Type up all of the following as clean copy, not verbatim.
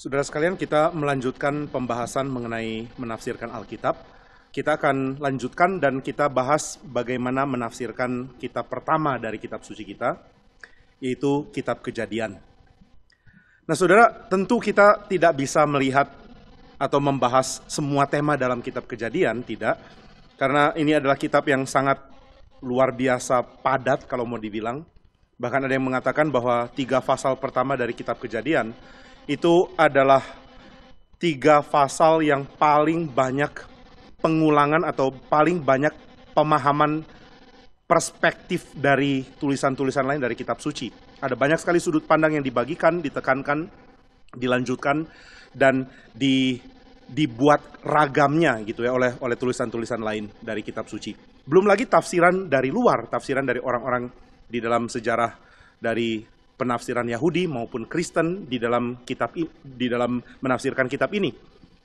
Saudara sekalian, kita melanjutkan pembahasan mengenai menafsirkan Alkitab. Kita akan lanjutkan dan kita bahas bagaimana menafsirkan kitab pertama dari kitab suci kita, yaitu kitab Kejadian. Nah, saudara, tentu kita tidak bisa melihat atau membahas semua tema dalam kitab Kejadian, tidak. Karena ini adalah kitab yang sangat luar biasa padat kalau mau dibilang. Bahkan ada yang mengatakan bahwa 3 pasal pertama dari kitab Kejadian itu adalah 3 pasal yang paling banyak pengulangan atau paling banyak pemahaman perspektif dari tulisan-tulisan lain dari kitab suci. Ada banyak sekali sudut pandang yang dibagikan, ditekankan, dilanjutkan, dan dibuat ragamnya gitu ya oleh tulisan-tulisan lain dari kitab suci. Belum lagi tafsiran dari luar, tafsiran dari orang-orang di dalam sejarah dari penafsiran Yahudi maupun Kristen di dalam menafsirkan kitab ini.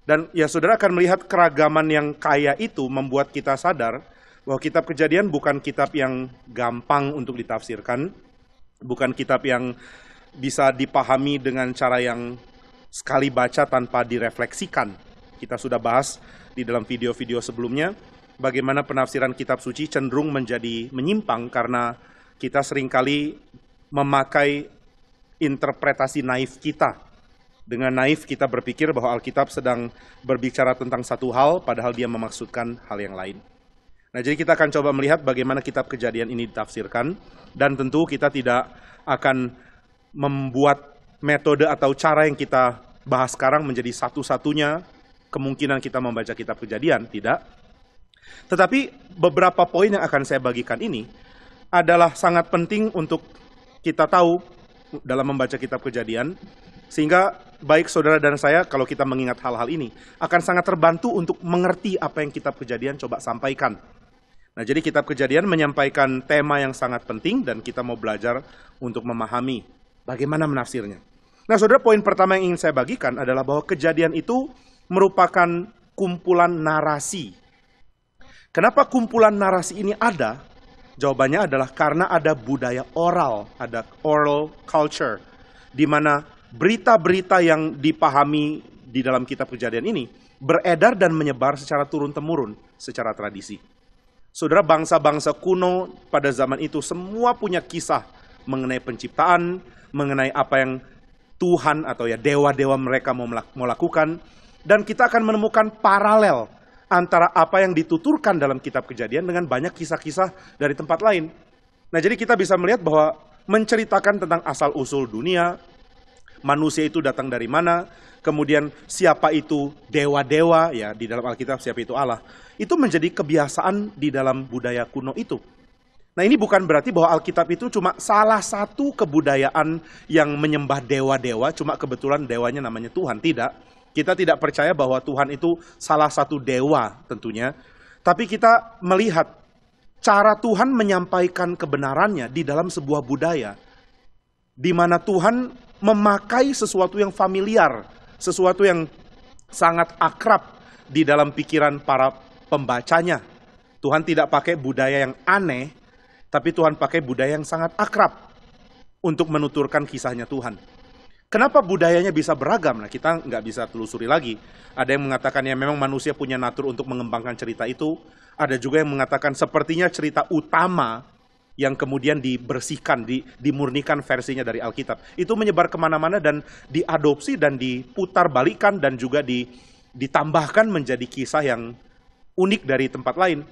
Dan ya saudara akan melihat keragaman yang kaya itu membuat kita sadar bahwa kitab Kejadian bukan kitab yang gampang untuk ditafsirkan, bukan kitab yang bisa dipahami dengan cara yang sekali baca tanpa direfleksikan. Kita sudah bahas di dalam video-video sebelumnya bagaimana penafsiran kitab suci cenderung menjadi menyimpang karena kita seringkali memakai interpretasi naif kita. Dengan naif kita berpikir bahwa Alkitab sedang berbicara tentang satu hal, padahal dia memaksudkan hal yang lain. Nah, jadi kita akan coba melihat bagaimana kitab Kejadian ini ditafsirkan, dan tentu kita tidak akan membuat metode atau cara yang kita bahas sekarang menjadi satu-satunya kemungkinan kita membaca kitab Kejadian, tidak. Tetapi beberapa poin yang akan saya bagikan ini adalah sangat penting untuk kita tahu dalam membaca kitab Kejadian, sehingga baik saudara dan saya kalau kita mengingat hal-hal ini akan sangat terbantu untuk mengerti apa yang kitab Kejadian coba sampaikan. Nah, jadi kitab Kejadian menyampaikan tema yang sangat penting dan kita mau belajar untuk memahami bagaimana menafsirnya. Nah, saudara, poin pertama yang ingin saya bagikan adalah bahwa Kejadian itu merupakan kumpulan narasi. Kenapa kumpulan narasi ini ada? Jawabannya adalah karena ada budaya oral, ada oral culture, di mana berita-berita yang dipahami di dalam kitab Kejadian ini beredar dan menyebar secara turun-temurun, secara tradisi. Saudara, bangsa-bangsa kuno pada zaman itu semua punya kisah mengenai penciptaan, mengenai apa yang Tuhan atau ya dewa-dewa mereka mau lakukan, dan kita akan menemukan paralel antara apa yang dituturkan dalam kitab Kejadian dengan banyak kisah-kisah dari tempat lain. Nah, jadi kita bisa melihat bahwa menceritakan tentang asal-usul dunia, manusia itu datang dari mana, kemudian siapa itu dewa-dewa, ya di dalam Alkitab siapa itu Allah, itu menjadi kebiasaan di dalam budaya kuno itu. Nah, ini bukan berarti bahwa Alkitab itu cuma salah satu kebudayaan yang menyembah dewa-dewa, cuma kebetulan dewanya namanya Tuhan, tidak. Kita tidak percaya bahwa Tuhan itu salah satu dewa tentunya, tapi kita melihat cara Tuhan menyampaikan kebenarannya di dalam sebuah budaya, di mana Tuhan memakai sesuatu yang familiar, sesuatu yang sangat akrab di dalam pikiran para pembacanya. Tuhan tidak pakai budaya yang aneh, tapi Tuhan pakai budaya yang sangat akrab untuk menuturkan kisahnya Tuhan. Kenapa budayanya bisa beragam? Nah, kita nggak bisa telusuri lagi. Ada yang mengatakan ya memang manusia punya natur untuk mengembangkan cerita itu. Ada juga yang mengatakan sepertinya cerita utama yang kemudian dibersihkan, dimurnikan versinya dari Alkitab. Itu menyebar kemana-mana dan diadopsi dan diputar balikan dan juga ditambahkan menjadi kisah yang unik dari tempat lain.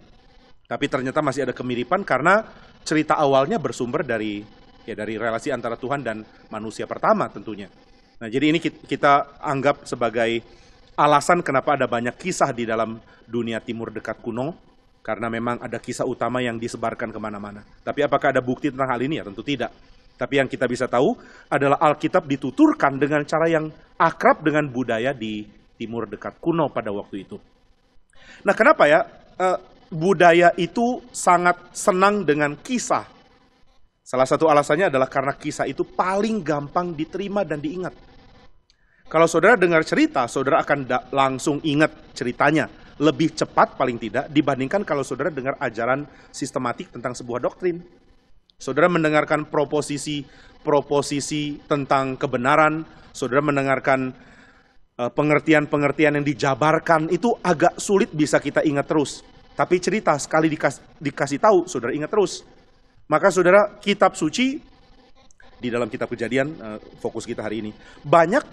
Tapi ternyata masih ada kemiripan karena cerita awalnya bersumber dari relasi antara Tuhan dan manusia pertama tentunya. Nah, jadi ini kita anggap sebagai alasan kenapa ada banyak kisah di dalam dunia timur dekat kuno, karena memang ada kisah utama yang disebarkan kemana-mana. Tapi apakah ada bukti tentang hal ini? Ya tentu tidak. Tapi yang kita bisa tahu adalah Alkitab dituturkan dengan cara yang akrab dengan budaya di timur dekat kuno pada waktu itu. Nah, kenapa ya budaya itu sangat senang dengan kisah? Salah satu alasannya adalah karena kisah itu paling gampang diterima dan diingat. Kalau saudara dengar cerita, saudara akan langsung ingat ceritanya. Lebih cepat paling tidak dibandingkan kalau saudara dengar ajaran sistematik tentang sebuah doktrin. Saudara mendengarkan proposisi tentang kebenaran, saudara mendengarkan pengertian-pengertian yang dijabarkan itu agak sulit bisa kita ingat terus. Tapi cerita sekali dikasih tahu, saudara ingat terus. Maka saudara, kitab suci di dalam kitab Kejadian, fokus kita hari ini, banyak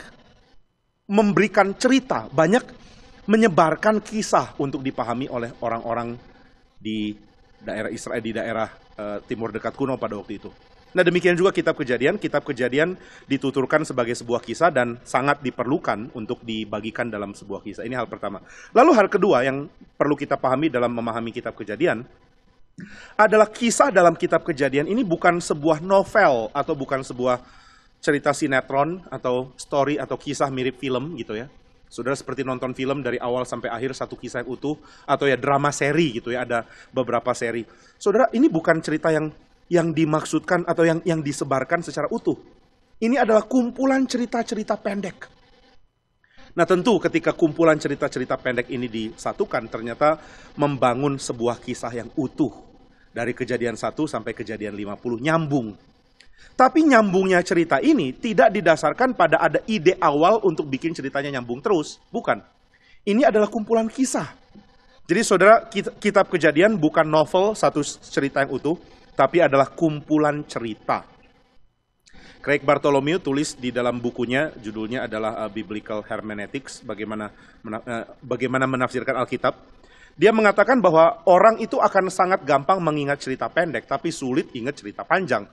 memberikan cerita, banyak menyebarkan kisah untuk dipahami oleh orang-orang di daerah Israel, di daerah timur dekat kuno pada waktu itu. Nah, demikian juga kitab Kejadian dituturkan sebagai sebuah kisah dan sangat diperlukan untuk dibagikan dalam sebuah kisah. Ini hal pertama. Lalu hal kedua yang perlu kita pahami dalam memahami kitab Kejadian adalah kisah dalam kitab Kejadian ini bukan sebuah novel atau bukan sebuah cerita sinetron atau story atau kisah mirip film gitu ya. Saudara seperti nonton film dari awal sampai akhir satu kisah yang utuh, atau ya drama seri gitu ya, ada beberapa seri. Saudara, ini bukan cerita yang dimaksudkan atau yang disebarkan secara utuh. Ini adalah kumpulan cerita-cerita pendek. Nah, tentu ketika kumpulan cerita-cerita pendek ini disatukan, ternyata membangun sebuah kisah yang utuh. Dari Kejadian 1 sampai Kejadian 50, nyambung. Tapi nyambungnya cerita ini tidak didasarkan pada ada ide awal untuk bikin ceritanya nyambung terus. Bukan. Ini adalah kumpulan kisah. Jadi saudara, kitab Kejadian bukan novel satu cerita yang utuh, tapi adalah kumpulan cerita. Craig Bartholomew tulis di dalam bukunya, judulnya adalah Biblical Hermeneutics, bagaimana menafsirkan Alkitab. Dia mengatakan bahwa orang itu akan sangat gampang mengingat cerita pendek, tapi sulit ingat cerita panjang.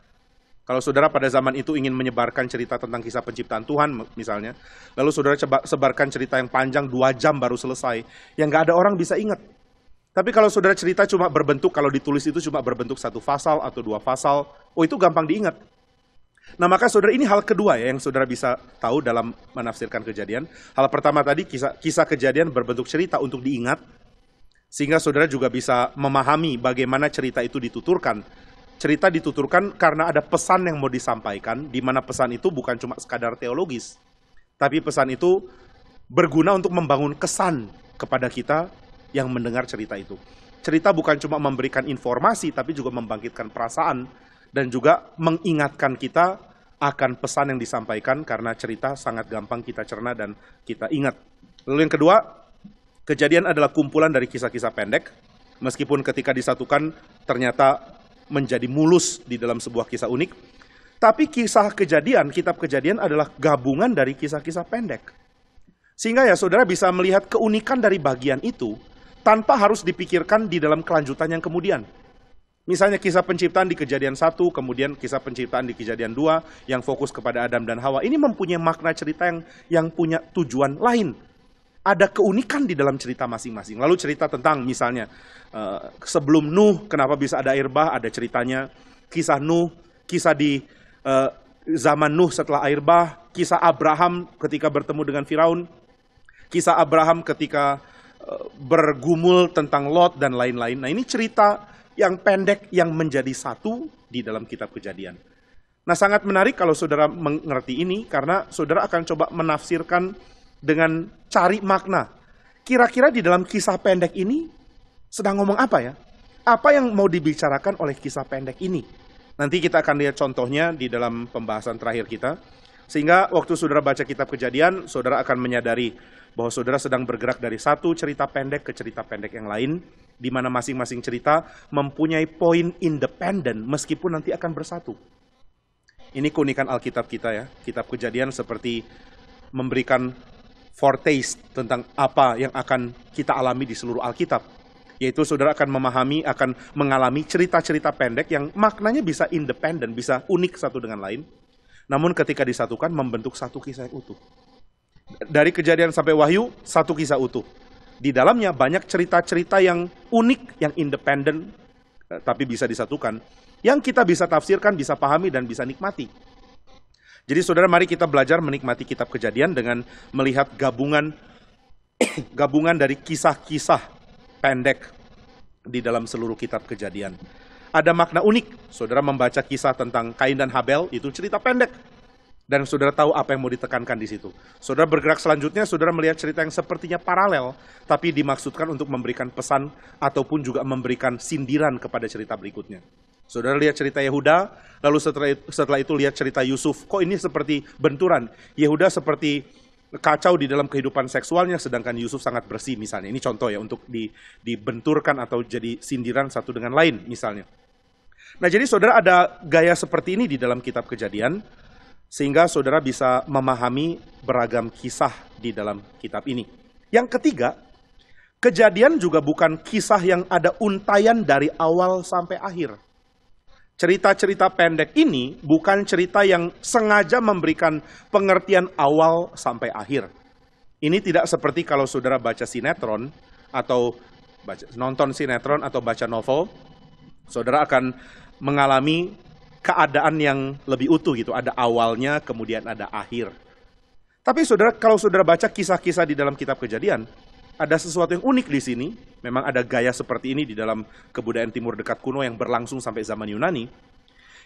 Kalau saudara pada zaman itu ingin menyebarkan cerita tentang kisah penciptaan Tuhan misalnya, lalu saudara coba sebarkan cerita yang panjang 2 jam baru selesai, yang nggak ada orang bisa ingat. Tapi kalau saudara cerita cuma berbentuk, kalau ditulis itu cuma berbentuk 1 pasal atau 2 pasal, itu gampang diingat. Nah, maka saudara, ini hal kedua ya yang saudara bisa tahu dalam menafsirkan Kejadian. Hal pertama tadi, kisah Kejadian berbentuk cerita untuk diingat, sehingga saudara juga bisa memahami bagaimana cerita itu dituturkan. Cerita dituturkan karena ada pesan yang mau disampaikan, di mana pesan itu bukan cuma sekadar teologis, tapi pesan itu berguna untuk membangun kesan kepada kita yang mendengar cerita itu. Cerita bukan cuma memberikan informasi, tapi juga membangkitkan perasaan, dan juga mengingatkan kita akan pesan yang disampaikan, karena cerita sangat gampang kita cerna dan kita ingat. Lalu yang kedua, Kejadian adalah kumpulan dari kisah-kisah pendek, meskipun ketika disatukan ternyata menjadi mulus di dalam sebuah kisah unik. Tapi kisah Kejadian, kitab Kejadian adalah gabungan dari kisah-kisah pendek. Sehingga ya saudara bisa melihat keunikan dari bagian itu tanpa harus dipikirkan di dalam kelanjutan yang kemudian. Misalnya kisah penciptaan di Kejadian 1, kemudian kisah penciptaan di Kejadian 2 yang fokus kepada Adam dan Hawa. Ini mempunyai makna cerita yang punya tujuan lain. Ada keunikan di dalam cerita masing-masing. Lalu cerita tentang misalnya sebelum Nuh, kenapa bisa ada air bah, ada ceritanya. Kisah Nuh, kisah di zaman Nuh setelah air bah, kisah Abraham ketika bertemu dengan Firaun, kisah Abraham ketika bergumul tentang Lot dan lain-lain. Nah, ini cerita yang pendek yang menjadi satu di dalam kitab Kejadian. Nah, sangat menarik kalau saudara mengerti ini, karena saudara akan coba menafsirkan dengan cari makna. Kira-kira di dalam kisah pendek ini sedang ngomong apa ya? Apa yang mau dibicarakan oleh kisah pendek ini? Nanti kita akan lihat contohnya di dalam pembahasan terakhir kita. Sehingga waktu saudara baca kitab Kejadian, saudara akan menyadari bahwa saudara sedang bergerak dari satu cerita pendek ke cerita pendek yang lain, di mana masing-masing cerita mempunyai poin independen meskipun nanti akan bersatu. Ini keunikan Alkitab kita ya. Kitab Kejadian seperti memberikan foretaste tentang apa yang akan kita alami di seluruh Alkitab. Yaitu saudara akan memahami, akan mengalami cerita-cerita pendek yang maknanya bisa independen, bisa unik satu dengan lain. Namun ketika disatukan membentuk satu kisah yang utuh. Dari Kejadian sampai Wahyu, satu kisah utuh. Di dalamnya banyak cerita-cerita yang unik, yang independen, tapi bisa disatukan. Yang kita bisa tafsirkan, bisa pahami, dan bisa nikmati. Jadi saudara, mari kita belajar menikmati kitab Kejadian dengan melihat gabungan dari kisah-kisah pendek di dalam seluruh kitab Kejadian. Ada makna unik. Saudara membaca kisah tentang Kain dan Habel, itu cerita pendek. Dan saudara tahu apa yang mau ditekankan di situ. Saudara bergerak selanjutnya, saudara melihat cerita yang sepertinya paralel, tapi dimaksudkan untuk memberikan pesan ataupun juga memberikan sindiran kepada cerita berikutnya. Saudara lihat cerita Yehuda, lalu setelah itu lihat cerita Yusuf. Kok ini seperti benturan? Yehuda seperti kacau di dalam kehidupan seksualnya, sedangkan Yusuf sangat bersih misalnya. Ini contoh ya untuk dibenturkan atau jadi sindiran satu dengan lain misalnya. Nah jadi saudara ada gaya seperti ini di dalam kitab Kejadian, sehingga saudara bisa memahami beragam kisah di dalam kitab ini. Yang ketiga, Kejadian juga bukan kisah yang ada untayan dari awal sampai akhir. Cerita-cerita pendek ini bukan cerita yang sengaja memberikan pengertian awal sampai akhir. Ini tidak seperti kalau saudara baca sinetron atau nonton sinetron atau baca novel, saudara akan mengalami keadaan yang lebih utuh gitu. Ada awalnya, kemudian ada akhir. Tapi saudara, kalau saudara baca kisah-kisah di dalam kitab Kejadian, ada sesuatu yang unik di sini. Memang ada gaya seperti ini di dalam kebudayaan Timur Dekat kuno yang berlangsung sampai zaman Yunani.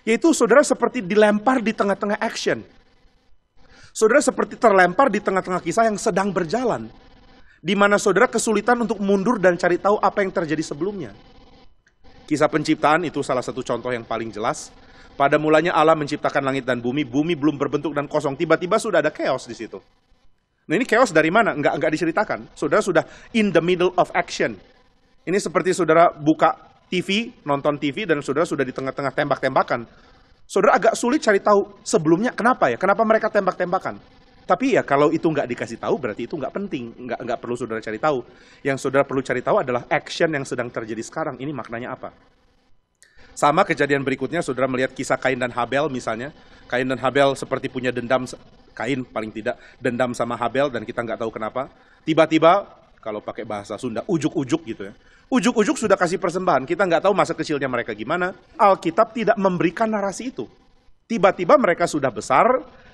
Yaitu saudara seperti dilempar di tengah-tengah action. Saudara seperti terlempar di tengah-tengah kisah yang sedang berjalan. Di mana saudara kesulitan untuk mundur dan cari tahu apa yang terjadi sebelumnya. Kisah penciptaan itu salah satu contoh yang paling jelas. Pada mulanya Allah menciptakan langit dan bumi belum berbentuk dan kosong. Tiba-tiba sudah ada chaos di situ. Nah ini chaos dari mana? Enggak diceritakan. Saudara sudah in the middle of action. Ini seperti saudara buka TV, nonton TV, dan saudara sudah di tengah-tengah tembak-tembakan. Saudara agak sulit cari tahu sebelumnya kenapa ya? Kenapa mereka tembak-tembakan? Tapi ya kalau itu nggak dikasih tahu, berarti itu nggak penting. Nggak perlu saudara cari tahu. Yang saudara perlu cari tahu adalah action yang sedang terjadi sekarang. Ini maknanya apa? Sama kejadian berikutnya, saudara melihat kisah Kain dan Habel misalnya. Kain dan Habel seperti punya dendam, Kain paling tidak dendam sama Habel dan kita nggak tahu kenapa. Tiba-tiba, kalau pakai bahasa Sunda, ujuk-ujuk gitu ya. Ujuk-ujuk sudah kasih persembahan, kita nggak tahu masa kecilnya mereka gimana. Alkitab tidak memberikan narasi itu. Tiba-tiba mereka sudah besar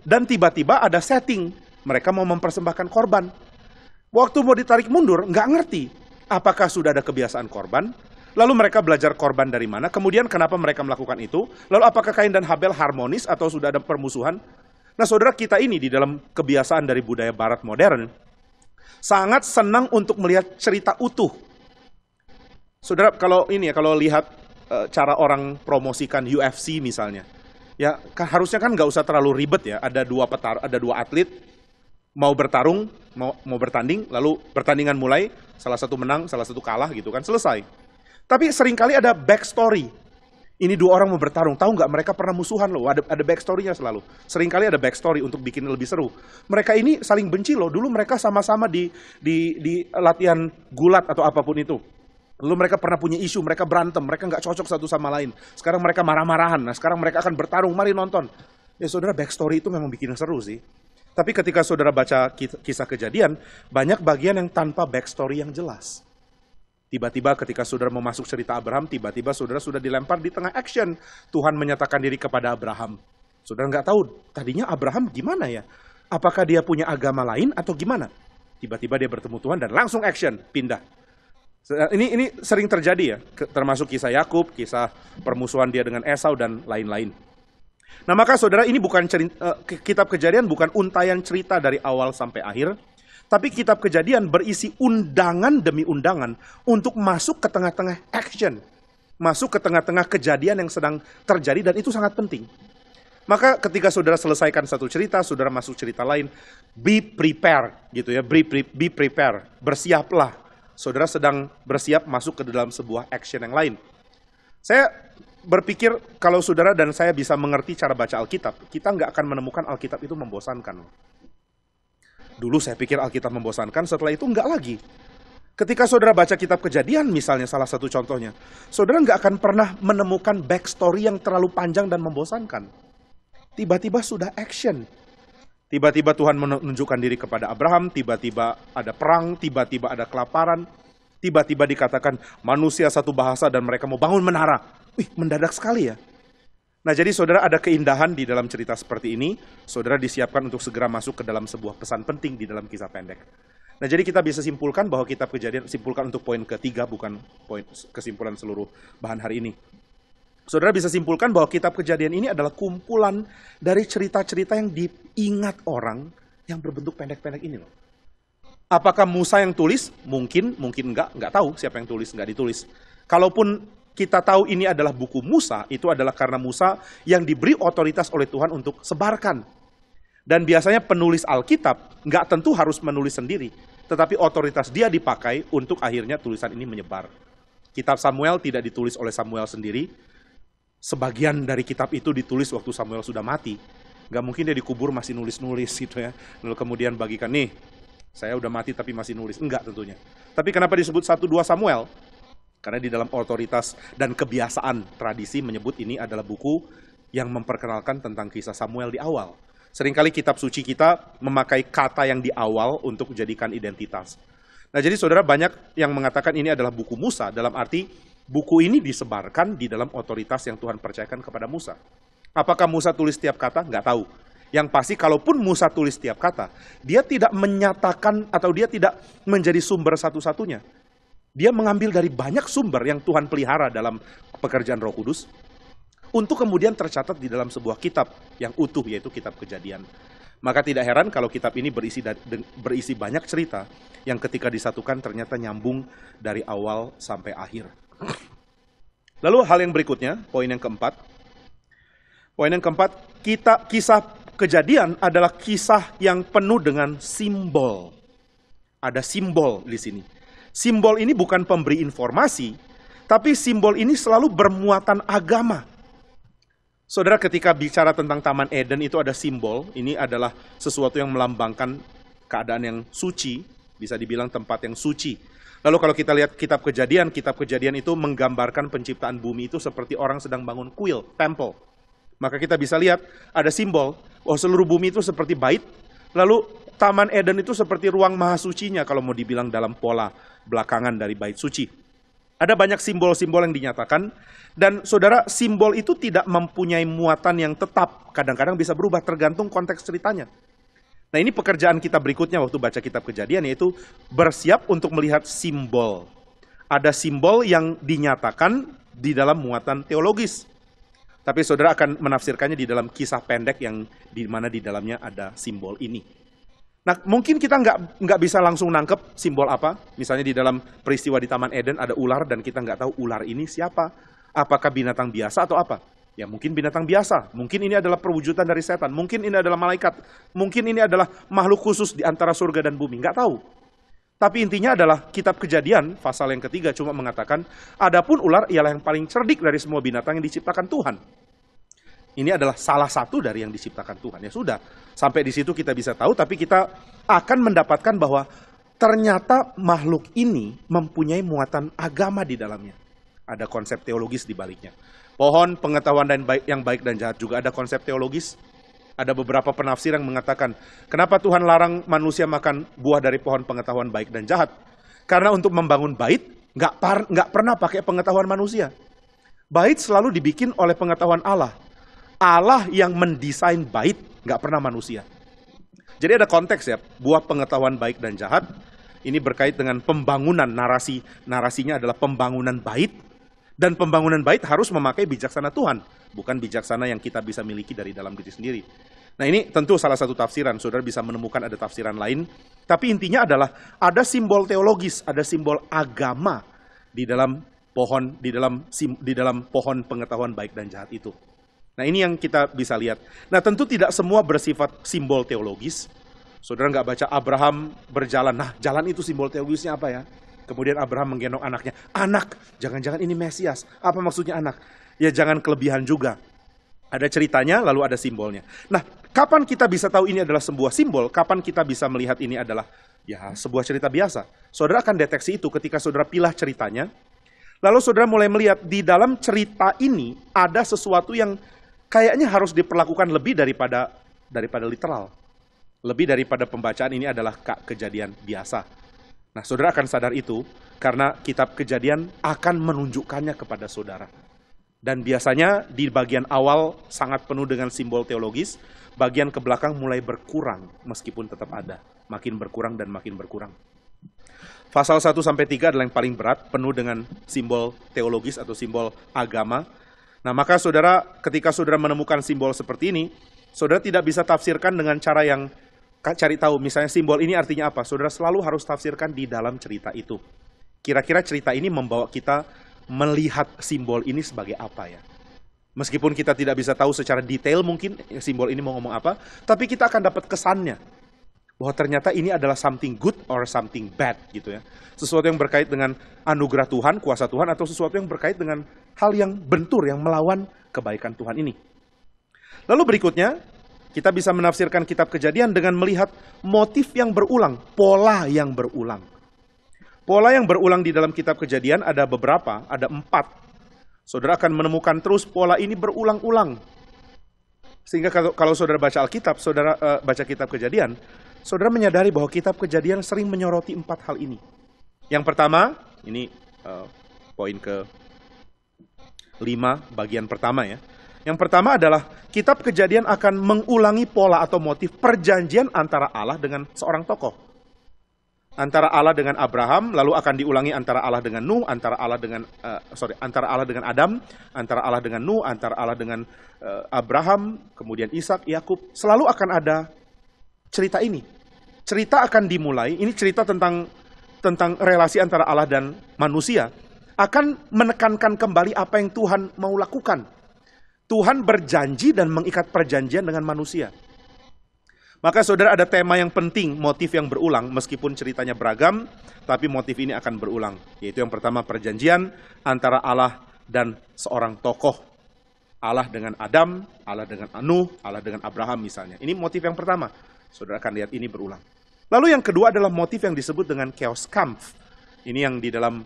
dan tiba-tiba ada setting. Mereka mau mempersembahkan korban. Waktu mau ditarik mundur, nggak ngerti. Apakah sudah ada kebiasaan korban? Lalu mereka belajar korban dari mana? Kemudian kenapa mereka melakukan itu? Lalu apakah Kain dan Habel harmonis atau sudah ada permusuhan? Nah saudara, kita ini di dalam kebiasaan dari budaya barat modern, sangat senang untuk melihat cerita utuh. Saudara, kalau lihat cara orang promosikan UFC misalnya, ya harusnya kan nggak usah terlalu ribet ya. Ada dua atlet mau bertarung, mau bertanding, lalu pertandingan mulai, salah satu menang, salah satu kalah gitu kan, selesai. Tapi seringkali ada backstory. Ini dua orang mau bertarung, tahu nggak mereka pernah musuhan loh, ada backstory-nya selalu. Seringkali ada backstory untuk bikin lebih seru. Mereka ini saling benci loh, dulu mereka sama-sama di latihan gulat atau apapun itu. Lalu mereka pernah punya isu, mereka berantem, mereka nggak cocok satu sama lain. Sekarang mereka marah-marahan, nah sekarang mereka akan bertarung, mari nonton. Ya saudara, backstory itu memang bikin seru sih. Tapi ketika saudara baca kisah Kejadian, banyak bagian yang tanpa backstory yang jelas. Tiba-tiba ketika saudara mau masuk cerita Abraham, tiba-tiba saudara sudah dilempar di tengah action. Tuhan menyatakan diri kepada Abraham. Saudara nggak tahu, tadinya Abraham gimana ya? Apakah dia punya agama lain atau gimana? Tiba-tiba dia bertemu Tuhan dan langsung action, pindah. Ini sering terjadi ya, termasuk kisah Yakub, kisah permusuhan dia dengan Esau dan lain-lain. Nah maka saudara, ini bukan kitab Kejadian bukan untayan cerita dari awal sampai akhir. Tapi kitab Kejadian berisi undangan demi undangan untuk masuk ke tengah-tengah action. Masuk ke tengah-tengah kejadian yang sedang terjadi dan itu sangat penting. Maka ketika saudara selesaikan satu cerita, saudara masuk cerita lain, be prepared gitu ya, be prepared, bersiaplah. Saudara sedang bersiap masuk ke dalam sebuah action yang lain. Saya berpikir kalau saudara dan saya bisa mengerti cara baca Alkitab, kita nggak akan menemukan Alkitab itu membosankan. Dulu saya pikir Alkitab membosankan, setelah itu enggak lagi. Ketika saudara baca kitab Kejadian misalnya, salah satu contohnya, saudara enggak akan pernah menemukan backstory yang terlalu panjang dan membosankan. Tiba-tiba sudah action. Tiba-tiba Tuhan menunjukkan diri kepada Abraham, tiba-tiba ada perang, tiba-tiba ada kelaparan, tiba-tiba dikatakan manusia satu bahasa dan mereka mau bangun menara. Wih, mendadak sekali ya. Nah jadi saudara, ada keindahan di dalam cerita seperti ini. Saudara disiapkan untuk segera masuk ke dalam sebuah pesan penting di dalam kisah pendek. Nah jadi kita bisa simpulkan bahwa kitab Kejadian, simpulkan untuk poin ketiga, bukan poin kesimpulan seluruh bahan hari ini. Saudara bisa simpulkan bahwa kitab Kejadian ini adalah kumpulan dari cerita-cerita yang diingat orang yang berbentuk pendek-pendek ini loh. Apakah Musa yang tulis? Mungkin enggak tahu siapa yang tulis, enggak ditulis. Kalaupun kita tahu ini adalah buku Musa, itu adalah karena Musa yang diberi otoritas oleh Tuhan untuk sebarkan. Dan biasanya penulis Alkitab nggak tentu harus menulis sendiri, tetapi otoritas dia dipakai untuk akhirnya tulisan ini menyebar. Kitab Samuel tidak ditulis oleh Samuel sendiri, sebagian dari kitab itu ditulis waktu Samuel sudah mati. Nggak mungkin dia dikubur masih nulis-nulis gitu ya, lalu kemudian bagikan, nih, saya udah mati tapi masih nulis. Enggak tentunya. Tapi kenapa disebut 1-2 Samuel? Karena di dalam otoritas dan kebiasaan tradisi menyebut ini adalah buku yang memperkenalkan tentang kisah Samuel di awal. Seringkali kitab suci kita memakai kata yang di awal untuk dijadikan identitas. Nah, jadi saudara, banyak yang mengatakan ini adalah buku Musa, dalam arti buku ini disebarkan di dalam otoritas yang Tuhan percayakan kepada Musa. Apakah Musa tulis setiap kata? Nggak tahu. Yang pasti kalaupun Musa tulis setiap kata, dia tidak menyatakan atau dia tidak menjadi sumber satu-satunya. Dia mengambil dari banyak sumber yang Tuhan pelihara dalam pekerjaan Roh Kudus, untuk kemudian tercatat di dalam sebuah kitab yang utuh, yaitu kitab Kejadian. Maka tidak heran kalau kitab ini berisi banyak cerita yang ketika disatukan ternyata nyambung dari awal sampai akhir. Lalu hal yang berikutnya, poin yang keempat. Poin yang keempat, kisah Kejadian adalah kisah yang penuh dengan simbol. Ada simbol di sini. Simbol ini bukan pemberi informasi, tapi simbol ini selalu bermuatan agama. Saudara, ketika bicara tentang Taman Eden itu ada simbol, ini adalah sesuatu yang melambangkan keadaan yang suci, bisa dibilang tempat yang suci. Lalu kalau kita lihat kitab Kejadian itu menggambarkan penciptaan bumi itu seperti orang sedang bangun kuil, temple. Maka kita bisa lihat ada simbol, seluruh bumi itu seperti bait, lalu Taman Eden itu seperti ruang maha sucinya kalau mau dibilang dalam pola belakangan dari bait suci. Ada banyak simbol-simbol yang dinyatakan, dan saudara, simbol itu tidak mempunyai muatan yang tetap. Kadang-kadang bisa berubah tergantung konteks ceritanya. Nah, ini pekerjaan kita berikutnya waktu baca kitab Kejadian, yaitu bersiap untuk melihat simbol. Ada simbol yang dinyatakan di dalam muatan teologis. Tapi saudara akan menafsirkannya di dalam kisah pendek yang di mana di dalamnya ada simbol ini. Nah, mungkin kita nggak bisa langsung nangkep simbol apa. Misalnya di dalam peristiwa di Taman Eden ada ular dan kita nggak tahu ular ini siapa. Apakah binatang biasa atau apa? Ya mungkin binatang biasa. Mungkin ini adalah perwujudan dari setan. Mungkin ini adalah malaikat. Mungkin ini adalah makhluk khusus di antara surga dan bumi. Nggak tahu. Tapi intinya adalah kitab Kejadian, pasal yang ketiga cuma mengatakan, adapun ular ialah yang paling cerdik dari semua binatang yang diciptakan Tuhan. Ini adalah salah satu dari yang diciptakan Tuhan. Ya sudah, sampai di situ kita bisa tahu, tapi kita akan mendapatkan bahwa ternyata makhluk ini mempunyai muatan agama di dalamnya. Ada konsep teologis di baliknya. Pohon pengetahuan yang baik dan jahat juga ada konsep teologis. Ada beberapa penafsir yang mengatakan, kenapa Tuhan larang manusia makan buah dari pohon pengetahuan baik dan jahat? Karena untuk membangun bait, nggak pernah pakai pengetahuan manusia. Bait selalu dibikin oleh pengetahuan Allah. Allah yang mendesain bait, nggak pernah manusia. Jadi ada konteks ya, buah pengetahuan baik dan jahat, ini berkait dengan pembangunan, narasinya adalah pembangunan bait, dan pembangunan bait harus memakai bijaksana Tuhan, bukan bijaksana yang kita bisa miliki dari dalam diri sendiri. Nah, ini tentu salah satu tafsiran, saudara bisa menemukan ada tafsiran lain, tapi intinya adalah ada simbol teologis, ada simbol agama di dalam pohon pengetahuan baik dan jahat itu. Nah, ini yang kita bisa lihat. Nah, tentu tidak semua bersifat simbol teologis. Saudara nggak baca Abraham berjalan. Nah, jalan itu simbol teologisnya apa ya? Kemudian Abraham menggendong anaknya. Anak, jangan-jangan ini Mesias. Apa maksudnya anak? Ya jangan kelebihan juga. Ada ceritanya, lalu ada simbolnya. Nah, kapan kita bisa tahu ini adalah sebuah simbol? Kapan kita bisa melihat ini adalah ya sebuah cerita biasa? Saudara akan deteksi itu ketika saudara pilah ceritanya. Lalu saudara mulai melihat di dalam cerita ini ada sesuatu yang kayaknya harus diperlakukan lebih daripada literal. Lebih daripada pembacaan ini adalah kejadian biasa. Nah, saudara akan sadar itu karena kitab Kejadian akan menunjukkannya kepada saudara. Dan biasanya di bagian awal sangat penuh dengan simbol teologis, bagian ke belakang mulai berkurang meskipun tetap ada. Makin berkurang dan makin berkurang. Pasal 1-3 adalah yang paling berat, penuh dengan simbol teologis atau simbol agama. Nah, maka saudara, ketika saudara menemukan simbol seperti ini, saudara tidak bisa tafsirkan dengan cara yang cari tahu, misalnya simbol ini artinya apa. Saudara selalu harus tafsirkan di dalam cerita itu. Kira-kira cerita ini membawa kita melihat simbol ini sebagai apa ya? Meskipun kita tidak bisa tahu secara detail mungkin simbol ini mau ngomong apa, tapi kita akan dapat kesannya bahwa ternyata ini adalah something good or something bad gitu ya. Sesuatu yang berkait dengan anugerah Tuhan, kuasa Tuhan, atau sesuatu yang berkait dengan hal yang bentur, yang melawan kebaikan Tuhan ini. Lalu berikutnya, kita bisa menafsirkan kitab Kejadian dengan melihat motif yang berulang, pola yang berulang. Pola yang berulang di dalam kitab Kejadian ada beberapa, ada 4. Saudara akan menemukan terus pola ini berulang-ulang. Sehingga kalau saudara baca Alkitab, saudara baca kitab Kejadian, saudara menyadari bahwa kitab Kejadian sering menyoroti 4 hal ini. Yang pertama, ini poin ke-5 bagian pertama ya. Yang pertama adalah kitab Kejadian akan mengulangi pola atau motif perjanjian antara Allah dengan seorang tokoh. Antara Allah dengan Abraham, lalu akan diulangi antara Allah dengan Nuh, antara Allah dengan Adam, antara Allah dengan Nuh, antara Allah dengan Abraham, kemudian Ishak, Yakub. Selalu akan ada cerita ini. Cerita akan dimulai, ini cerita tentang relasi antara Allah dan manusia, akan menekankan kembali apa yang Tuhan mau lakukan. Tuhan berjanji dan mengikat perjanjian dengan manusia. Maka saudara ada tema yang penting, motif yang berulang, meskipun ceritanya beragam, tapi motif ini akan berulang. Yaitu yang pertama perjanjian antara Allah dan seorang tokoh. Allah dengan Adam, Allah dengan Nuh, Allah dengan Abraham misalnya. Ini motif yang pertama. Saudara akan lihat ini berulang. Lalu yang kedua adalah motif yang disebut dengan Chaos Kampf. Ini yang di dalam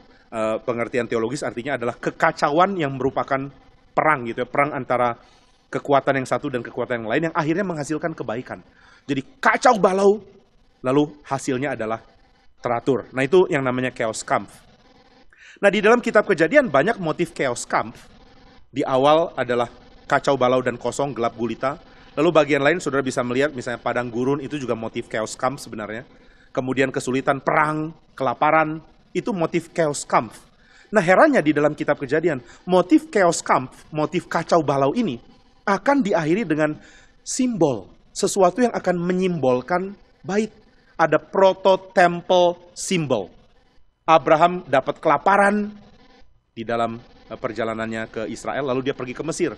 pengertian teologis artinya adalah kekacauan yang merupakan perang gitu ya. Perang antara kekuatan yang satu dan kekuatan yang lain yang akhirnya menghasilkan kebaikan. Jadi kacau balau, lalu hasilnya adalah teratur. Nah itu yang namanya Chaos Kampf. Nah di dalam kitab Kejadian banyak motif Chaos Kampf. Di awal adalah kacau balau dan kosong, gelap gulita. Lalu bagian lain saudara bisa melihat misalnya padang gurun itu juga motif Chaos Kampf sebenarnya. Kemudian kesulitan, perang, kelaparan, itu motif Chaos Kampf. Nah herannya di dalam kitab Kejadian, motif Chaos Kampf, motif kacau balau ini akan diakhiri dengan simbol. Sesuatu yang akan menyimbolkan bait. Ada proto-temple symbol. Abraham dapat kelaparan di dalam perjalanannya ke Israel, lalu dia pergi ke Mesir.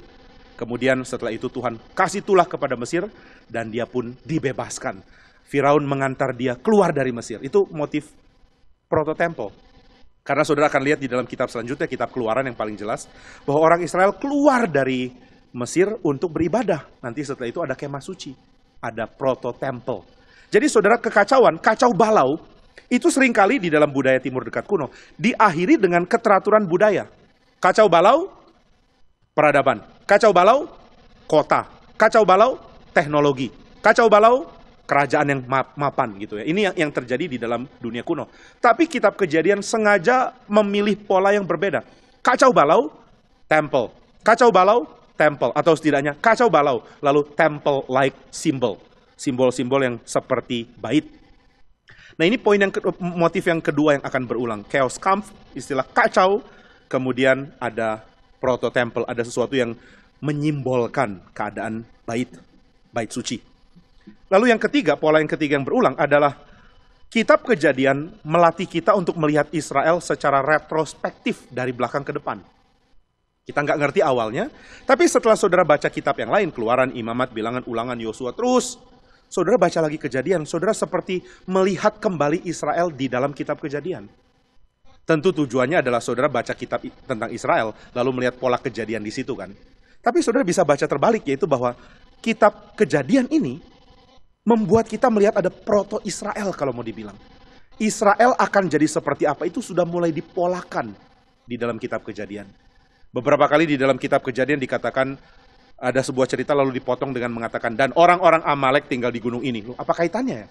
Kemudian setelah itu Tuhan kasih tulah kepada Mesir, dan dia pun dibebaskan. Firaun mengantar dia keluar dari Mesir. Itu motif proto-temple. Karena saudara akan lihat di dalam kitab selanjutnya, kitab Keluaran yang paling jelas, bahwa orang Israel keluar dari Mesir untuk beribadah. Nanti setelah itu ada kemah suci. Ada proto-temple. Jadi saudara kekacauan, kacau balau, itu seringkali di dalam budaya timur dekat kuno, diakhiri dengan keteraturan budaya. Kacau balau, peradaban. Kacau balau, kota. Kacau balau, teknologi. Kacau balau, kerajaan yang mapan gitu ya. Ini yang terjadi di dalam dunia kuno. Tapi kitab Kejadian sengaja memilih pola yang berbeda. Kacau balau, temple. Kacau balau, temple, atau setidaknya kacau balau, lalu temple-like symbol. Simbol-simbol yang seperti bait. Nah ini motif yang kedua yang akan berulang. Chaos Kampf, istilah kacau, kemudian ada proto-temple, ada sesuatu yang menyimbolkan keadaan bait suci. Lalu yang ketiga, pola yang ketiga yang berulang adalah kitab Kejadian melatih kita untuk melihat Israel secara retrospektif dari belakang ke depan. Kita nggak ngerti awalnya, tapi setelah saudara baca kitab yang lain, Keluaran, Imamat, Bilangan, Ulangan, Yosua, terus saudara baca lagi Kejadian, saudara seperti melihat kembali Israel di dalam kitab Kejadian. Tentu tujuannya adalah saudara baca kitab tentang Israel, lalu melihat pola kejadian di situ kan. Tapi saudara bisa baca terbalik, yaitu bahwa kitab Kejadian ini membuat kita melihat ada proto-Israel kalau mau dibilang. Israel akan jadi seperti apa, itu sudah mulai dipolakan di dalam kitab Kejadian. Beberapa kali di dalam kitab Kejadian dikatakan ada sebuah cerita lalu dipotong dengan mengatakan, dan orang-orang Amalek tinggal di gunung ini. Loh, apa kaitannya ya?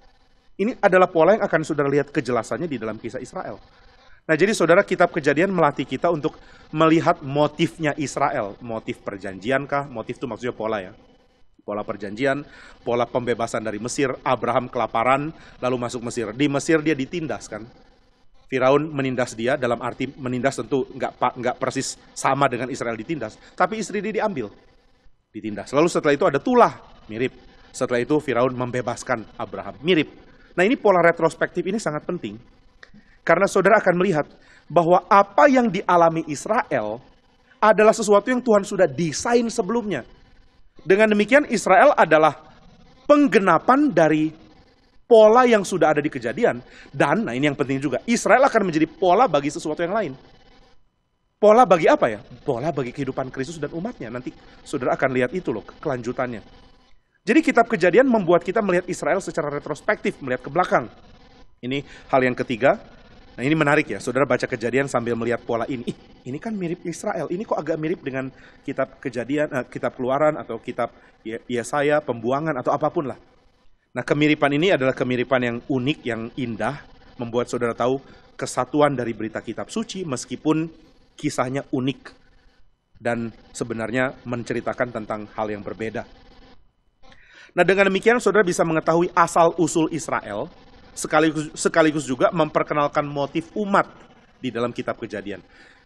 Ini adalah pola yang akan saudara lihat kejelasannya di dalam kisah Israel. Nah jadi saudara, kitab Kejadian melatih kita untuk melihat motifnya Israel. Motif perjanjian kah? Motif itu maksudnya pola ya. Pola perjanjian, pola pembebasan dari Mesir, Abraham kelaparan, lalu masuk Mesir. Di Mesir dia ditindas kan. Firaun menindas dia, dalam arti menindas tentu nggak persis sama dengan Israel ditindas. Tapi istri dia diambil, ditindas. Lalu setelah itu ada tulah, mirip. Setelah itu Firaun membebaskan Abraham, mirip. Nah ini pola retrospektif ini sangat penting. Karena saudara akan melihat bahwa apa yang dialami Israel adalah sesuatu yang Tuhan sudah desain sebelumnya. Dengan demikian Israel adalah penggenapan dari pola yang sudah ada di Kejadian. Dan, nah ini yang penting juga, Israel akan menjadi pola bagi sesuatu yang lain. Pola bagi apa ya? Pola bagi kehidupan Kristus dan umatnya. Nanti saudara akan lihat itu loh, kelanjutannya. Jadi kitab Kejadian membuat kita melihat Israel secara retrospektif, melihat ke belakang. Ini hal yang ketiga. Nah ini menarik ya, saudara baca Kejadian sambil melihat pola ini. Ini kan mirip Israel, ini kok agak mirip dengan kitab Kejadian, kitab Keluaran, atau kitab Yesaya, Pembuangan, atau apapun lah. Nah kemiripan ini adalah kemiripan yang unik, yang indah, membuat saudara tahu kesatuan dari berita kitab suci, meskipun kisahnya unik dan sebenarnya menceritakan tentang hal yang berbeda. Nah dengan demikian saudara bisa mengetahui asal-usul Israel, sekaligus juga memperkenalkan motif umat di dalam kitab Kejadian.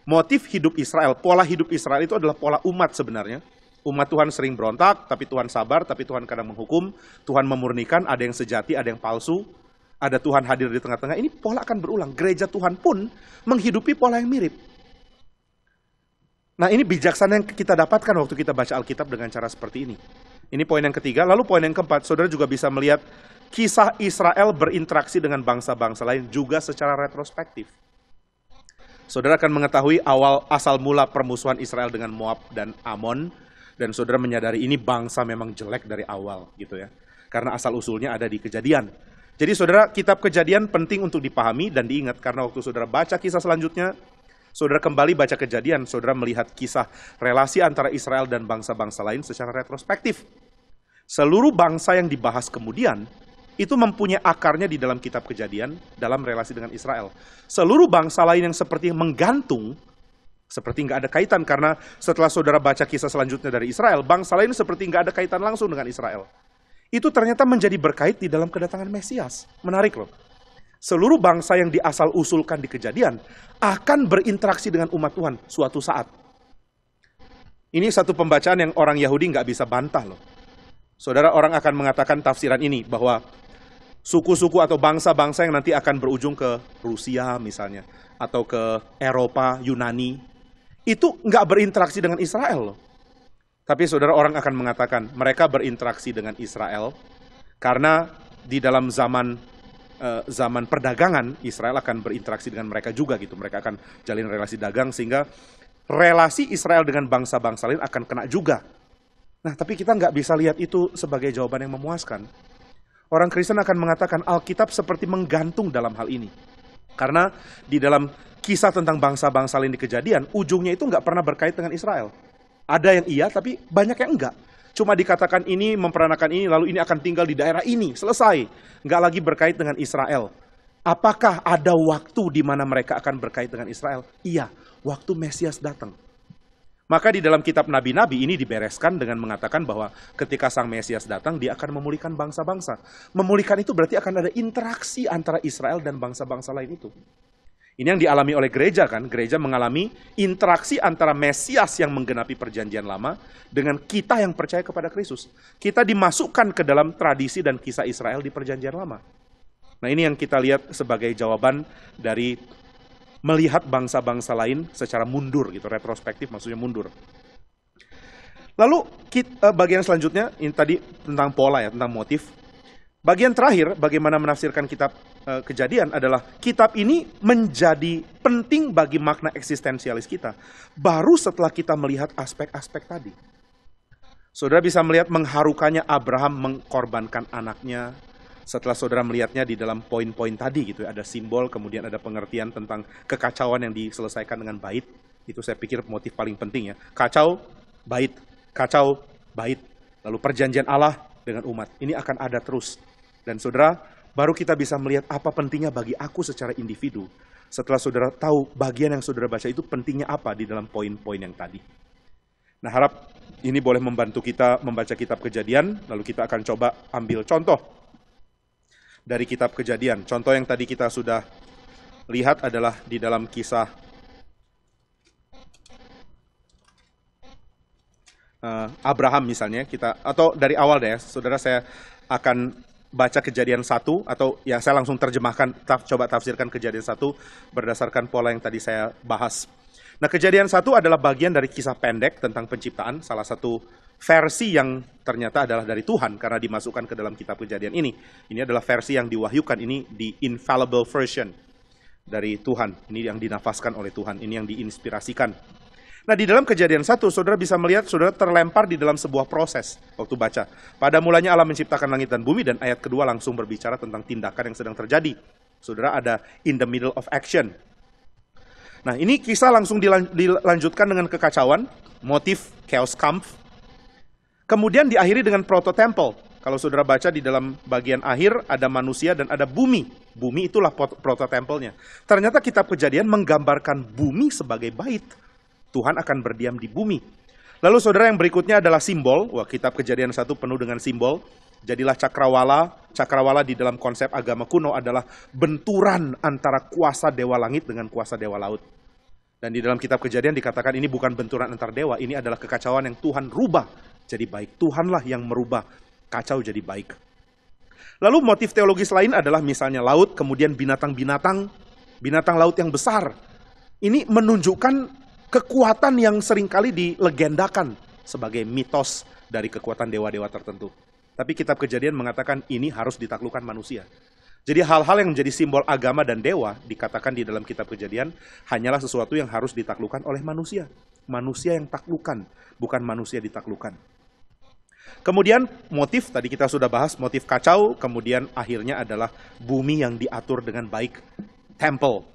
Motif hidup Israel, pola hidup Israel itu adalah pola umat sebenarnya. Umat Tuhan sering berontak, tapi Tuhan sabar, tapi Tuhan kadang menghukum, Tuhan memurnikan, ada yang sejati, ada yang palsu, ada Tuhan hadir di tengah-tengah. Ini pola akan berulang. Gereja Tuhan pun menghidupi pola yang mirip. Nah ini bijaksana yang kita dapatkan waktu kita baca Alkitab dengan cara seperti ini. Ini poin yang ketiga. Lalu poin yang keempat, saudara juga bisa melihat kisah Israel berinteraksi dengan bangsa-bangsa lain juga secara retrospektif. Saudara akan mengetahui asal mula permusuhan Israel dengan Moab dan Amon. Dan saudara menyadari ini bangsa memang jelek dari awal gitu ya. Karena asal-usulnya ada di Kejadian. Jadi saudara, kitab Kejadian penting untuk dipahami dan diingat. Karena waktu saudara baca kisah selanjutnya, saudara kembali baca Kejadian, saudara melihat kisah relasi antara Israel dan bangsa-bangsa lain secara retrospektif. Seluruh bangsa yang dibahas kemudian, itu mempunyai akarnya di dalam kitab Kejadian, dalam relasi dengan Israel. Seluruh bangsa lain yang seperti menggantung, seperti nggak ada kaitan, karena setelah saudara baca kisah selanjutnya dari Israel, bangsa lain seperti nggak ada kaitan langsung dengan Israel. Itu ternyata menjadi berkait di dalam kedatangan Mesias. Menarik loh. Seluruh bangsa yang diasal-usulkan di Kejadian akan berinteraksi dengan umat Tuhan suatu saat. Ini satu pembacaan yang orang Yahudi nggak bisa bantah loh. Saudara, orang akan mengatakan tafsiran ini, bahwa suku-suku atau bangsa-bangsa yang nanti akan berujung ke Rusia misalnya, atau ke Eropa, Yunani, itu nggak berinteraksi dengan Israel loh. Tapi saudara, orang akan mengatakan mereka berinteraksi dengan Israel karena di dalam zaman perdagangan, Israel akan berinteraksi dengan mereka juga gitu. Mereka akan jalin relasi dagang, sehingga relasi Israel dengan bangsa-bangsa lain akan kena juga. Nah, tapi kita nggak bisa lihat itu sebagai jawaban yang memuaskan. Orang Kristen akan mengatakan Alkitab seperti menggantung dalam hal ini. Karena di dalam kisah tentang bangsa-bangsa lain di Kejadian, ujungnya itu nggak pernah berkait dengan Israel. Ada yang iya, tapi banyak yang enggak. Cuma dikatakan ini, memperanakan ini, lalu ini akan tinggal di daerah ini, selesai. Nggak lagi berkait dengan Israel. Apakah ada waktu di mana mereka akan berkait dengan Israel? Iya, waktu Mesias datang. Maka di dalam kitab Nabi-Nabi ini dibereskan dengan mengatakan bahwa ketika Sang Mesias datang, dia akan memulihkan bangsa-bangsa. Memulihkan itu berarti akan ada interaksi antara Israel dan bangsa-bangsa lain itu. Ini yang dialami oleh gereja kan. Gereja mengalami interaksi antara Mesias yang menggenapi perjanjian lama dengan kita yang percaya kepada Kristus. Kita dimasukkan ke dalam tradisi dan kisah Israel di perjanjian lama. Nah ini yang kita lihat sebagai jawaban dari melihat bangsa-bangsa lain secara mundur gitu. Retrospektif maksudnya mundur. Lalu bagian selanjutnya, ini tadi tentang pola ya, tentang motif. Bagian terakhir, bagaimana menafsirkan kitab Kejadian adalah kitab ini menjadi penting bagi makna eksistensialis kita. Baru setelah kita melihat aspek-aspek tadi. Saudara bisa melihat mengharukannya Abraham mengkorbankan anaknya. Setelah saudara melihatnya di dalam poin-poin tadi gitu, ada simbol, kemudian ada pengertian tentang kekacauan yang diselesaikan dengan bait. Itu saya pikir motif paling penting ya. Kacau, bait, kacau, bait. Lalu perjanjian Allah dengan umat. Ini akan ada terus. Dan saudara, baru kita bisa melihat apa pentingnya bagi aku secara individu. Setelah saudara tahu bagian yang saudara baca itu pentingnya apa di dalam poin-poin yang tadi. Nah, harap ini boleh membantu kita membaca kitab Kejadian. Lalu kita akan coba ambil contoh dari kitab Kejadian. Contoh yang tadi kita sudah lihat adalah di dalam kisah Abraham misalnya, atau dari awal deh, saudara, saya akan baca Kejadian 1, atau ya saya langsung terjemahkan, coba tafsirkan Kejadian 1 berdasarkan pola yang tadi saya bahas. Nah, Kejadian 1 adalah bagian dari kisah pendek tentang penciptaan, salah satu versi yang ternyata adalah dari Tuhan karena dimasukkan ke dalam kitab Kejadian ini. Ini adalah versi yang diwahyukan, ini the infallible version dari Tuhan. Ini yang dinafaskan oleh Tuhan, ini yang diinspirasikan. Nah, di dalam Kejadian 1, saudara bisa melihat saudara terlempar di dalam sebuah proses waktu baca. Pada mulanya Allah menciptakan langit dan bumi, dan ayat kedua langsung berbicara tentang tindakan yang sedang terjadi. Saudara ada in the middle of action. Nah, ini kisah langsung dilanjutkan dengan kekacauan, motif chaos Kampf. Kemudian diakhiri dengan proto-temple. Kalau saudara baca di dalam bagian akhir, ada manusia dan ada bumi. Bumi itulah proto-templenya. Ternyata kitab Kejadian menggambarkan bumi sebagai bait. Tuhan akan berdiam di bumi. Lalu saudara, yang berikutnya adalah simbol. Wah, kitab Kejadian 1 penuh dengan simbol. Jadilah cakrawala. Cakrawala di dalam konsep agama kuno adalah benturan antara kuasa dewa langit dengan kuasa dewa laut. Dan di dalam kitab Kejadian dikatakan ini bukan benturan antar dewa, ini adalah kekacauan yang Tuhan rubah jadi baik. Tuhanlah yang merubah kacau jadi baik. Lalu motif teologis lain adalah misalnya laut, kemudian binatang-binatang, binatang laut yang besar. Ini menunjukkan kekuatan yang seringkali dilegendakan sebagai mitos dari kekuatan dewa-dewa tertentu. Tapi kitab Kejadian mengatakan ini harus ditaklukkan manusia. Jadi hal-hal yang menjadi simbol agama dan dewa dikatakan di dalam kitab Kejadian hanyalah sesuatu yang harus ditaklukkan oleh manusia. Manusia yang taklukan, bukan manusia ditaklukkan. Kemudian motif, tadi kita sudah bahas motif kacau, kemudian akhirnya adalah bumi yang diatur dengan baik, temple.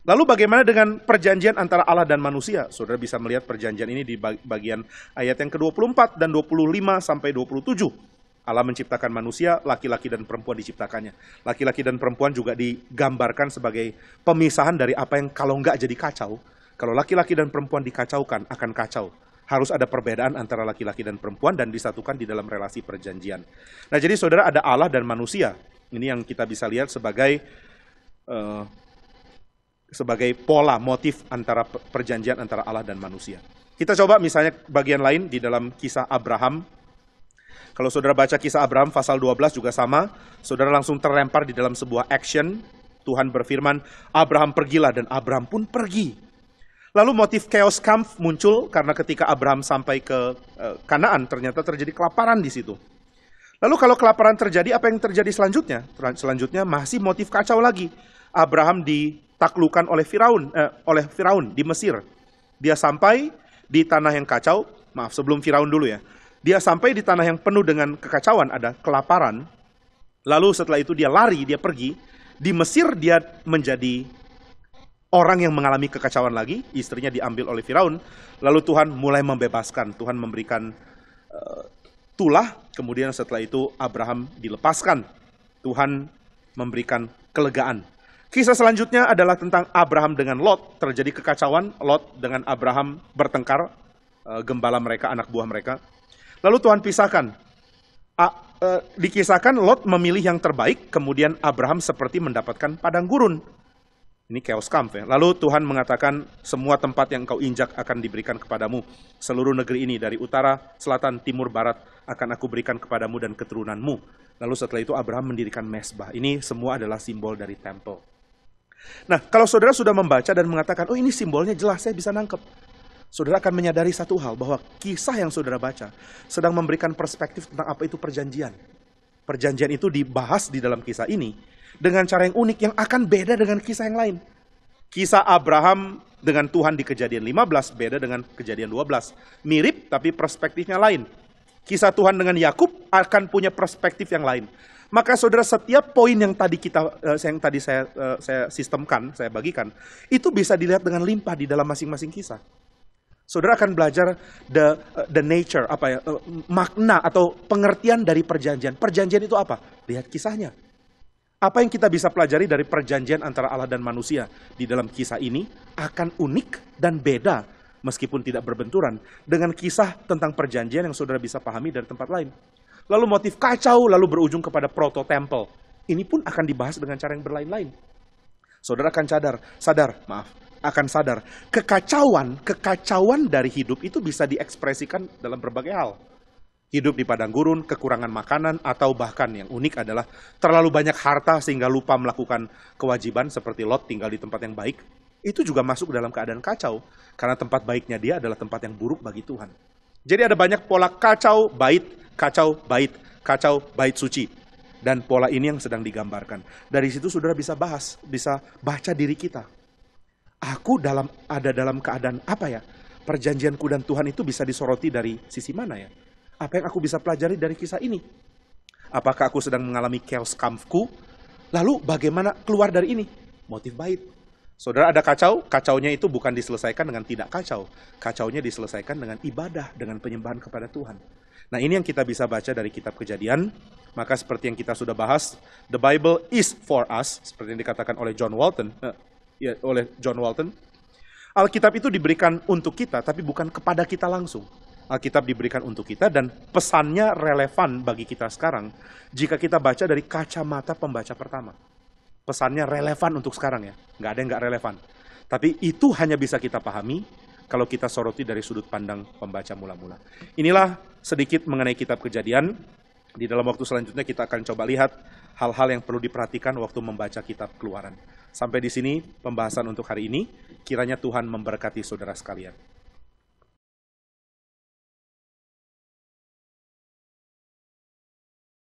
Lalu bagaimana dengan perjanjian antara Allah dan manusia? Saudara bisa melihat perjanjian ini di bagian ayat yang ke-24 dan 25 sampai 27. Allah menciptakan manusia, laki-laki dan perempuan diciptakannya. Laki-laki dan perempuan juga digambarkan sebagai pemisahan dari apa yang kalau enggak jadi kacau. Kalau laki-laki dan perempuan dikacaukan, akan kacau. Harus ada perbedaan antara laki-laki dan perempuan dan disatukan di dalam relasi perjanjian. Nah, jadi saudara, ada Allah dan manusia. Ini yang kita bisa lihat sebagai pola, motif antara perjanjian antara Allah dan manusia. Kita coba misalnya bagian lain di dalam kisah Abraham. Kalau saudara baca kisah Abraham pasal 12 juga sama, saudara langsung terlempar di dalam sebuah action. Tuhan berfirman, Abraham pergilah, dan Abraham pun pergi. Lalu motif chaos Kampf muncul karena ketika Abraham sampai ke Kanaan, ternyata terjadi kelaparan di situ. Lalu kalau kelaparan terjadi, apa yang terjadi selanjutnya? Selanjutnya masih motif kacau lagi. Abraham ditaklukkan oleh Firaun di Mesir. Dia sampai di tanah yang kacau, sebelum Firaun dulu ya. Dia sampai di tanah yang penuh dengan kekacauan, ada kelaparan. Lalu setelah itu dia lari, dia pergi. Di Mesir dia menjadi orang yang mengalami kekacauan lagi. Istrinya diambil oleh Firaun. Lalu Tuhan mulai membebaskan. Tuhan memberikan tulah. Kemudian setelah itu Abraham dilepaskan. Tuhan memberikan kelegaan. Kisah selanjutnya adalah tentang Abraham dengan Lot. Terjadi kekacauan. Lot dengan Abraham bertengkar. Gembala mereka, anak buah mereka. Lalu Tuhan pisahkan. Dikisahkan Lot memilih yang terbaik, kemudian Abraham seperti mendapatkan padang gurun. Ini chaos Kampf ya. Lalu Tuhan mengatakan, semua tempat yang kau injak akan diberikan kepadamu. Seluruh negeri ini dari utara, selatan, timur, barat akan aku berikan kepadamu dan keturunanmu. Lalu setelah itu Abraham mendirikan mezbah. Ini semua adalah simbol dari temple. Nah, kalau saudara sudah membaca dan mengatakan, oh ini simbolnya jelas, saya bisa nangkep. Saudara akan menyadari satu hal, bahwa kisah yang saudara baca sedang memberikan perspektif tentang apa itu perjanjian. Perjanjian itu dibahas di dalam kisah ini dengan cara yang unik, yang akan beda dengan kisah yang lain. Kisah Abraham dengan Tuhan di Kejadian 15 beda dengan Kejadian 12. Mirip, tapi perspektifnya lain. Kisah Tuhan dengan Yakub akan punya perspektif yang lain. Maka saudara, setiap poin yang tadi saya sistemkan, saya bagikan, itu bisa dilihat dengan limpah di dalam masing-masing kisah. Saudara akan belajar the nature, makna atau pengertian dari perjanjian. Perjanjian itu apa? Lihat kisahnya. Apa yang kita bisa pelajari dari perjanjian antara Allah dan manusia di dalam kisah ini akan unik dan beda meskipun tidak berbenturan dengan kisah tentang perjanjian yang saudara bisa pahami dari tempat lain. Lalu motif kacau lalu berujung kepada proto-temple. Ini pun akan dibahas dengan cara yang berlain-lain. Saudara akan akan sadar, kekacauan dari hidup itu bisa diekspresikan dalam berbagai hal. Hidup di padang gurun, kekurangan makanan, atau bahkan yang unik adalah terlalu banyak harta sehingga lupa melakukan kewajiban seperti Lot tinggal di tempat yang baik. itu juga masuk dalam keadaan kacau. Karena tempat baiknya dia adalah tempat yang buruk bagi Tuhan. Jadi ada banyak pola kacau, bait, kacau, bait, kacau, bait suci. Dan pola ini yang sedang digambarkan. Dari situ saudara bisa bahas, bisa baca diri kita. Aku ada dalam keadaan apa ya? Perjanjianku dan Tuhan itu bisa disoroti dari sisi mana ya? Apa yang aku bisa pelajari dari kisah ini? Apakah aku sedang mengalami chaos kampku? Lalu bagaimana keluar dari ini? Motif bait. Saudara ada kacau, kacaunya itu bukan diselesaikan dengan tidak kacau. Kacaunya diselesaikan dengan ibadah, dengan penyembahan kepada Tuhan. Nah ini yang kita bisa baca dari kitab Kejadian. Maka seperti yang kita sudah bahas, the Bible is for us, seperti yang dikatakan oleh John Walton. Alkitab itu diberikan untuk kita, tapi bukan kepada kita langsung. Alkitab diberikan untuk kita dan pesannya relevan bagi kita sekarang jika kita baca dari kacamata pembaca pertama. Pesannya relevan untuk sekarang ya, nggak ada yang nggak relevan. Tapi itu hanya bisa kita pahami kalau kita soroti dari sudut pandang pembaca mula-mula. Inilah sedikit mengenai kitab Kejadian. Di dalam waktu selanjutnya kita akan coba lihat hal-hal yang perlu diperhatikan waktu membaca kitab Keluaran. Sampai di sini pembahasan untuk hari ini. Kiranya Tuhan memberkati saudara sekalian.